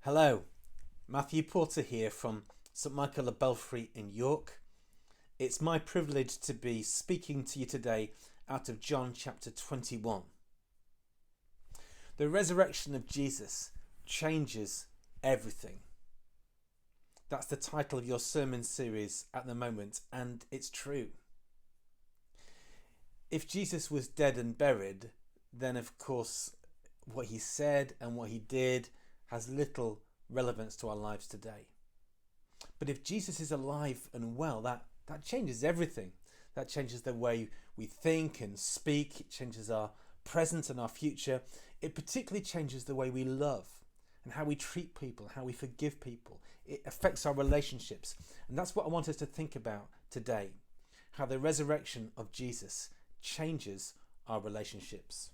Hello, Matthew Porter here from St Michael the Belfry in York. It's my privilege to be speaking to you today out of John chapter 21. The resurrection of Jesus changes everything. That's the title of your sermon series at the moment, and it's true. If Jesus was dead and buried, then of course what he said and what he did has little relevance to our lives today. But if Jesus is alive and well, that changes everything. That changes the way we think and speak. It changes our present and our future. It particularly changes the way we love and how we treat people, how we forgive people. It affects our relationships. And that's what I want us to think about today. How the resurrection of Jesus changes our relationships.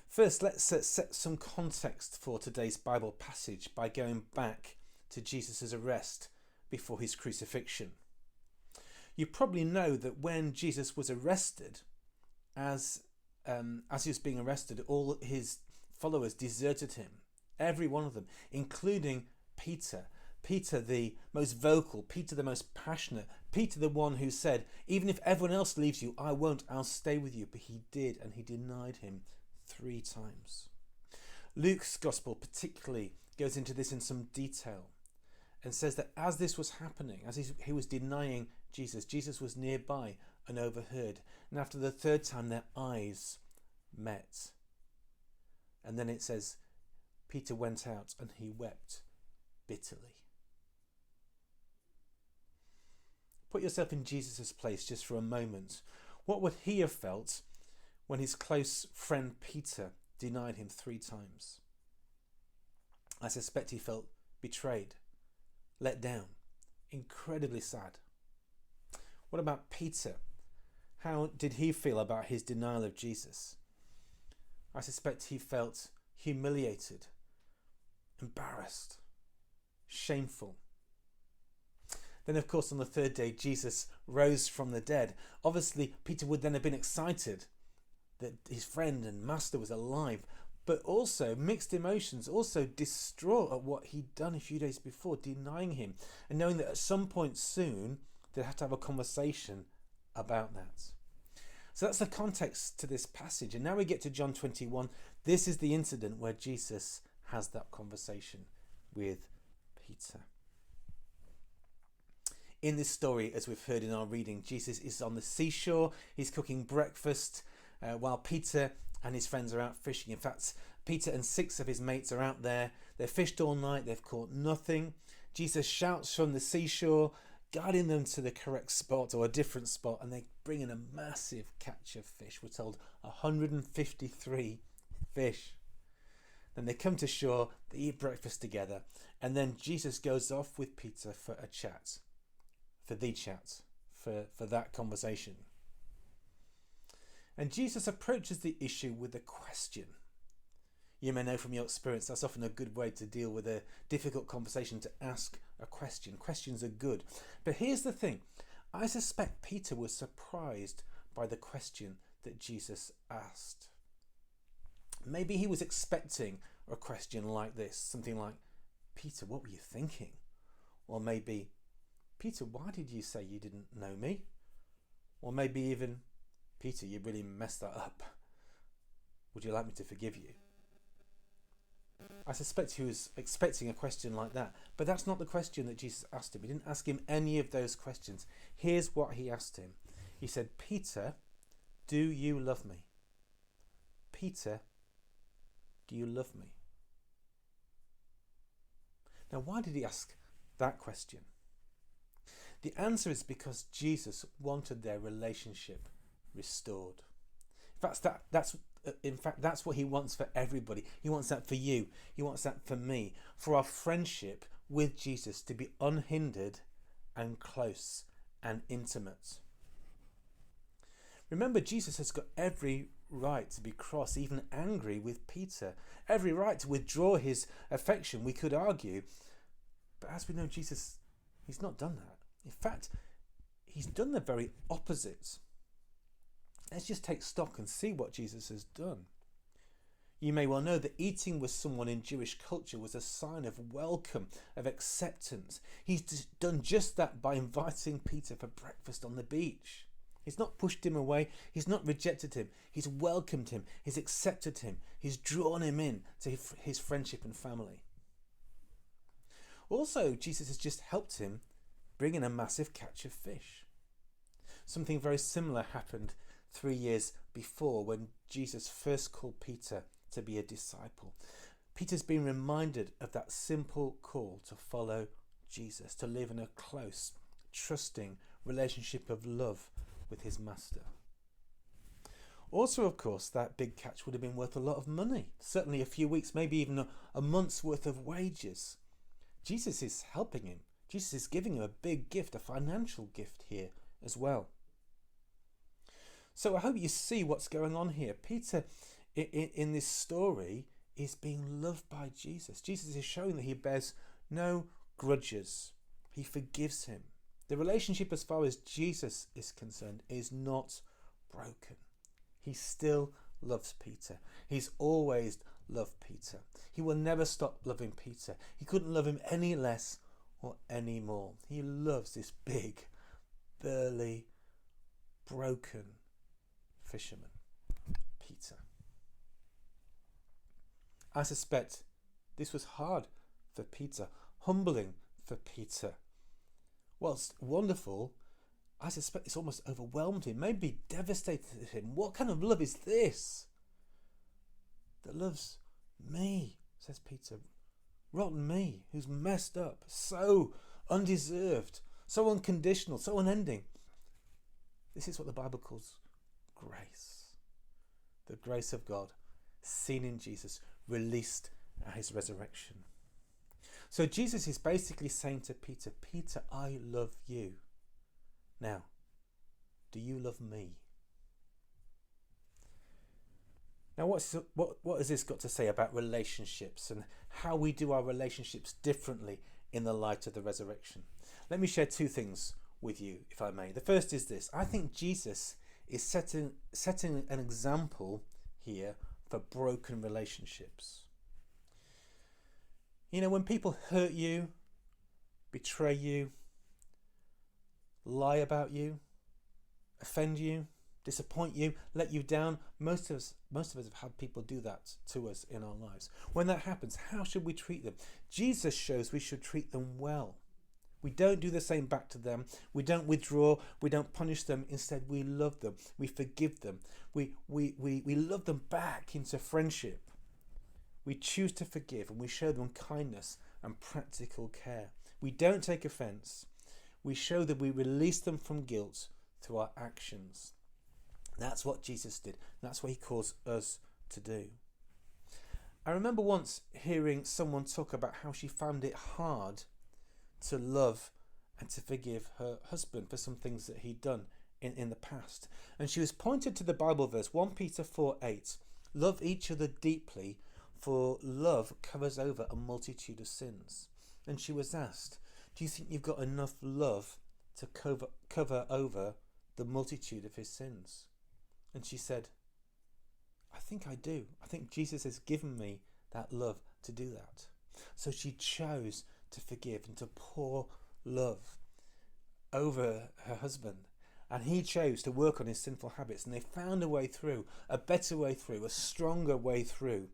First, let's set some context for today's Bible passage by going back to Jesus' arrest before his crucifixion. You probably know that when Jesus was arrested, as he was being arrested, all his followers deserted him, every one of them, including Peter. Peter the most vocal, Peter the most passionate, Peter the one who said, even if everyone else leaves you, I won't, I'll stay with you. But he did, and he denied him 3 times. Luke's gospel particularly goes into this in some detail and says that as this was happening, as he was denying Jesus, Jesus was nearby and overheard. And after the 3rd time, their eyes met. And then it says, Peter went out and he wept bitterly. Put yourself in Jesus' place just for a moment. What would he have felt when his close friend Peter denied him 3 times? I suspect he felt betrayed, let down, incredibly sad. What about Peter? How did he feel about his denial of Jesus? I suspect he felt humiliated, embarrassed, shameful. Then, of course, on the 3rd day, Jesus rose from the dead. Obviously, Peter would then have been excited that his friend and master was alive, but also mixed emotions, also distraught at what he'd done a few days before, denying him, and knowing that at some point soon they'd have to have a conversation about that. So that's the context to this passage. And now we get to John 21. This is the incident where Jesus has that conversation with Peter. In this story, as we've heard in our reading, Jesus is on the seashore. He's cooking breakfast while Peter and his friends are out fishing. In fact, Peter and 6 of his mates are out there. They've fished all night. They've caught nothing. Jesus shouts from the seashore, guiding them to the correct spot or a different spot, and they bring in a massive catch of fish. We're told 153 fish. Then they come to shore, they eat breakfast together, and then Jesus goes off with Peter for a chat, for that conversation. And Jesus approaches the issue with a question. You may know from your experience that's often a good way to deal with a difficult conversation, to ask a question. Questions are good. But here's the thing. I suspect Peter was surprised by the question that Jesus asked. Maybe he was expecting a question like this, something like, Peter, what were you thinking? Or maybe, Peter, why did you say you didn't know me? Or maybe even, Peter, you really messed that up. Would you like me to forgive you? I suspect he was expecting a question like that, but that's not the question that Jesus asked him. He didn't ask him any of those questions. Here's what he asked him. He said, Peter, do you love me? Peter, do you love me? Now, why did he ask that question? The answer is because Jesus wanted their relationship restored. In fact, that's what he wants for everybody. He wants that for you. He wants that for me. For our friendship with Jesus to be unhindered and close and intimate. Remember, Jesus has got every right to be cross, even angry with Peter. Every right to withdraw his affection, we could argue. But as we know, Jesus, he's not done that. In fact, he's done the very opposite. Let's just take stock and see what Jesus has done. You may well know that eating with someone in Jewish culture was a sign of welcome, of acceptance. He's done just that by inviting Peter for breakfast on the beach. He's not pushed him away. He's not rejected him. He's welcomed him. He's accepted him. He's drawn him in to his friendship and family. Also, Jesus has just helped him bring in a massive catch of fish. Something very similar happened 3 years before when Jesus first called Peter to be a disciple. Peter's been reminded of that simple call to follow Jesus, to live in a close, trusting relationship of love with his master. Also, of course, that big catch would have been worth a lot of money, certainly a few weeks, maybe even a month's worth of wages. Jesus is helping him. Jesus is giving him a big gift, a financial gift here as well. So I hope you see what's going on here. Peter, in this story, is being loved by Jesus. Jesus is showing that he bears no grudges. He forgives him. The relationship, as far as Jesus is concerned, is not broken. He still loves Peter. He's always loved Peter. He will never stop loving Peter. He couldn't love him any less or any more. He loves this big, burly, broken fisherman, Peter. I suspect this was hard for Peter, humbling for Peter. Whilst wonderful, I suspect this almost overwhelmed him, maybe devastated him. What kind of love is this that loves me, says Peter, rotten me, who's messed up, so undeserved, so unconditional, so unending. This is what the Bible calls grace. The grace of God, seen in Jesus, released at his resurrection. So Jesus is basically saying to Peter, Peter, I love you. Now, do you love me? Now, what has this got to say about relationships and how we do our relationships differently in the light of the resurrection? Let me share two things with you, if I may. The first is this. I think Jesus is setting an example here for broken relationships. You know, when people hurt you, betray you, lie about you, offend you, disappoint you, let you down, most of us have had people do that to us in our lives. When that happens, how should we treat them? Jesus shows we should treat them well. We don't do the same back to them. We don't withdraw. We don't punish them. Instead, we love them. We forgive them. We love them back into friendship. We choose to forgive and we show them kindness and practical care. We don't take offence. We show that we release them from guilt through our actions. That's what Jesus did. That's what he calls us to do. I remember once hearing someone talk about how she found it hard to love and to forgive her husband for some things that he'd done in the past. And she was pointed to the Bible verse, 1 Peter 4:8. Love each other deeply, for love covers over a multitude of sins. And she was asked, do you think you've got enough love to cover over the multitude of his sins? And she said, I think I do. I think Jesus has given me that love to do that. So she chose to forgive and to pour love over her husband. And he chose to work on his sinful habits. And they found a way through, a better way through, a stronger way through.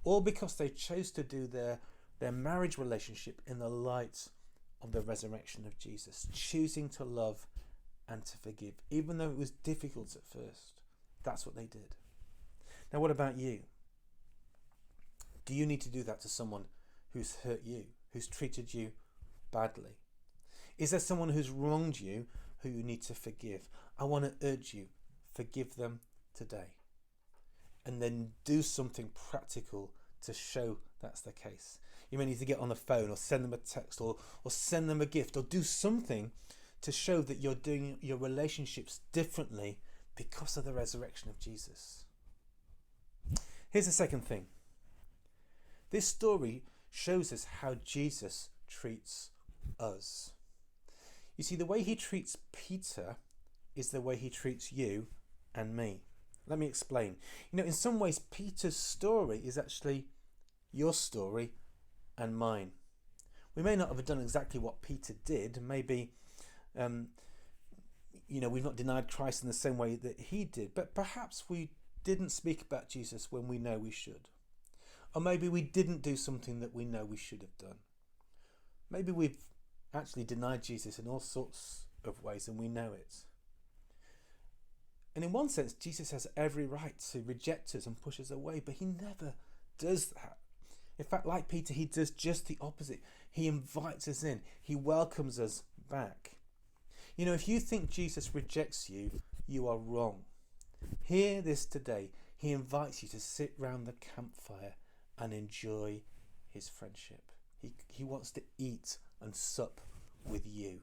All because they chose to do their marriage relationship in the light of the resurrection of Jesus. Choosing to love and to forgive, even though it was difficult at first. That's what they did. Now, what about you? Do you need to do that to someone who's hurt you, who's treated you badly? Is there someone who's wronged you who you need to forgive? I want to urge you, forgive them today. And then do something practical to show that's the case. You may need to get on the phone or send them a text or send them a gift or do something to show that you're doing your relationships differently because of the resurrection of Jesus. Here's the second thing. This story shows us how Jesus treats us. You see, the way he treats Peter is the way he treats you and me. Let me explain. In some ways, Peter's story is actually your story and mine. We may not have done exactly what Peter did. Maybe, we've not denied Christ in the same way that he did. But perhaps we didn't speak about Jesus when we know we should. Or maybe we didn't do something that we know we should have done. Maybe we've actually denied Jesus in all sorts of ways and we know it. And in one sense, Jesus has every right to reject us and push us away, but he never does that. In fact, like Peter, he does just the opposite. He invites us in. He welcomes us back. If you think Jesus rejects you, you are wrong. Hear this today. He invites you to sit round the campfire and enjoy his friendship. He wants to eat and sup with you.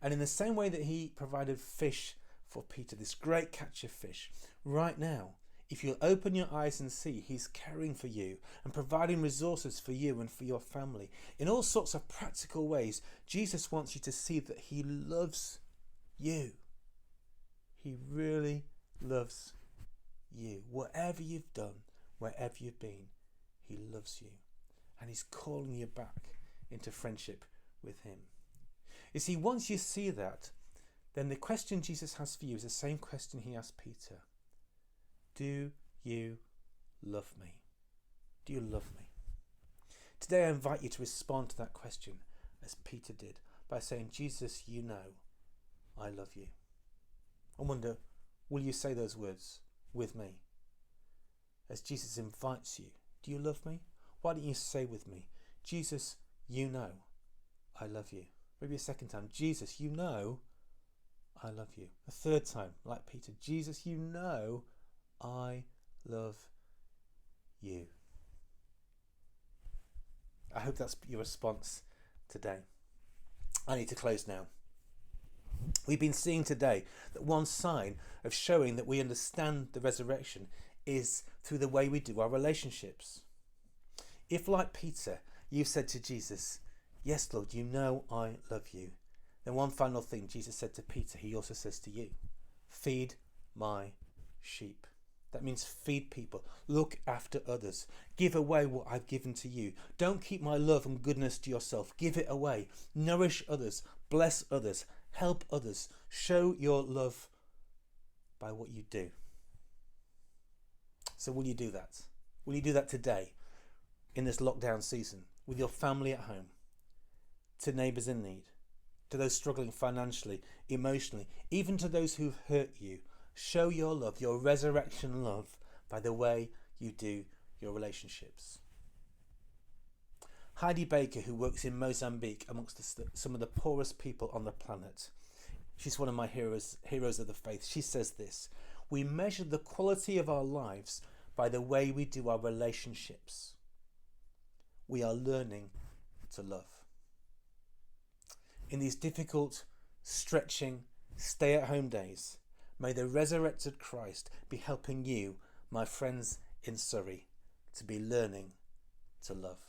And in the same way that he provided fish for Peter, this great catch of fish, right now, if you'll open your eyes and see, he's caring for you and providing resources for you and for your family. In all sorts of practical ways, Jesus wants you to see that he loves you. He really loves you. Whatever you've done, wherever you've been, he loves you. And he's calling you back into friendship with him. You see, once you see that, then the question Jesus has for you is the same question he asked Peter. Do you love me? Do you love me? Today I invite you to respond to that question as Peter did by saying, Jesus, you know I love you. I wonder, will you say those words with me? As Jesus invites you, do you love me? Why don't you say with me, Jesus, you know I love you. Maybe a second time, Jesus, you know I love you. A third time, like Peter, Jesus, you know I love you. I hope that's your response today. I need to close now. We've been seeing today that one sign of showing that we understand the resurrection is through the way we do our relationships. If, like Peter, you've said to Jesus, yes, Lord, you know I love you, then one final thing Jesus said to Peter, he also says to you, feed my sheep. That means feed people, look after others, give away what I've given to you. Don't keep my love and goodness to yourself, give it away, nourish others, bless others, help others, show your love by what you do. So will you do that? Will you do that today in this lockdown season with your family at home, to neighbours in need, to those struggling financially, emotionally, even to those who've hurt you? Show your love, your resurrection love, by the way you do your relationships. Heidi Baker, who works in Mozambique amongst some of the poorest people on the planet, she's one of my heroes of the faith. She says this: we measure the quality of our lives by the way we do our relationships. We are learning to love. In these difficult, stretching, stay-at-home days, may the resurrected Christ be helping you, my friends in Surrey, to be learning to love.